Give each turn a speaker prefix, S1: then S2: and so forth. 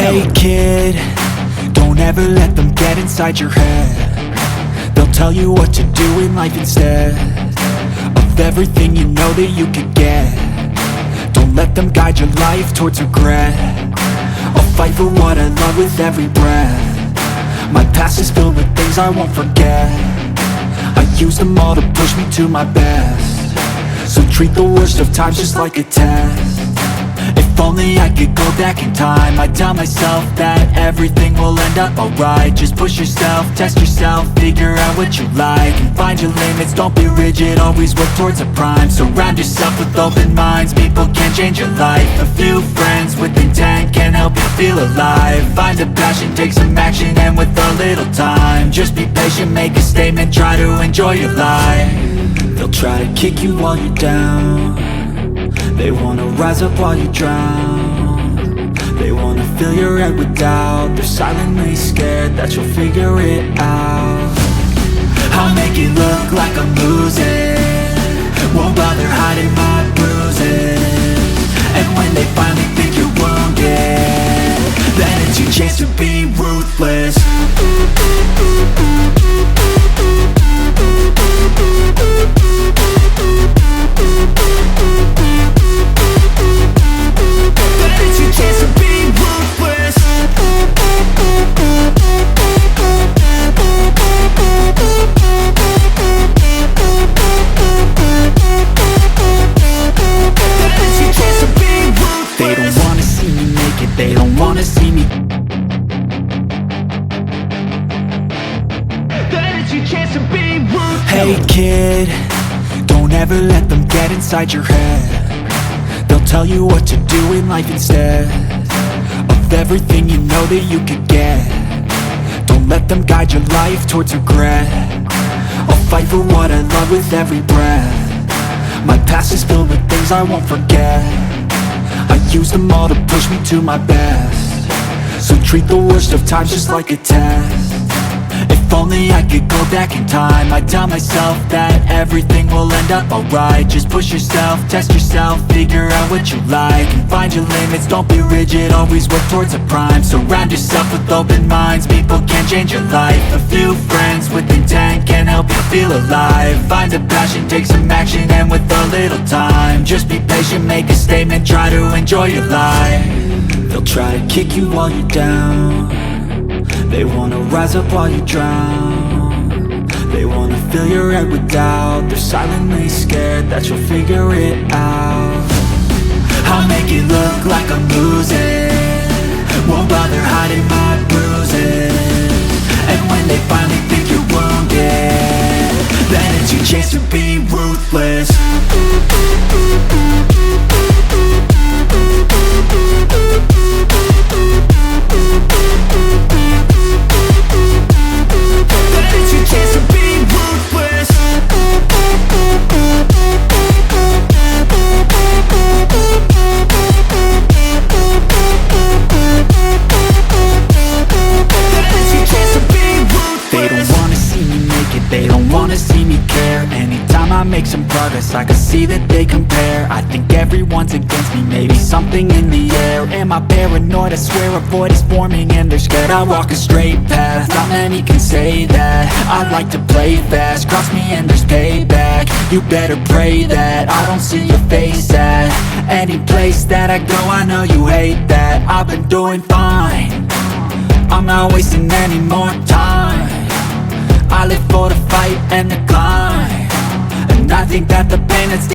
S1: Hey kid, don't ever let them get inside your head. They'll tell you what to do in life instead of everything you know that you could get. Don't let them guide your life towards regret. I'll fight for what I love with every breath. My past is filled with things I won't forget. I use them all to push me to my best. So treat the worst of times just like a test. If only I could go back in time, I'd tell myself that everything will end up alright. Just push yourself, test yourself, figure out what you like, and find your limits, don't be rigid, always work towards a prime. Surround yourself with open minds, people can change your life. A few friends with intent can help you feel alive. Find a passion, take some action, and with a little time, just be patient, make a statement, try to enjoy your life. They'll try to kick you while you're down. They wanna rise up while you drown. They wanna fill your head with doubt. They're silently scared that you'll figure it out. I'll make it look like I'm losing, won't bother hiding my bruises. And when they finally think you're wounded, then it's your chance to be ruthless. They don't wanna see me. Then it's your chance to be ruthless. Hey kid, don't ever let them get inside your head. They'll tell you what to do in life instead of everything you know that you could get. Don't let them guide your life towards regret. I'll fight for what I love with every breath. My past is filled with things I won't forget. I use them all to push me to my best. So treat the worst of times just like a test. If only I could go back in time, I'd tell myself that everything will end up alright. Just push yourself, test yourself, figure out what you like, and find your limits, don't be rigid, always work towards a prime. Surround yourself with open minds, people can change your life. A few friends with intent can help you feel alive. Find a passion, take some action, and with a little time, just be patient, make a statement, try to enjoy your life. They'll try to kick you while you're down. They wanna rise up while you drown. They wanna fill your head with doubt. They're silently scared that you'll figure it out. I'll make it look like I'm losing, won't bother hiding my bruises. And when they finally think you're wounded, then it's your chance to be ruthless. They don't wanna see me care. Anytime I make some progress, I can see that they compare. I think everyone's against me, maybe something in the air. Am I paranoid? I swear a void is forming and they're scared. I walk a straight path, not many can say that. I like to play fast, cross me and there's payback. You better pray that I don't see your face at any place that I go. I know you hate that. I've been doing fine, I'm not wasting any more time. I live for the fight and the climb, and I think that the pain that's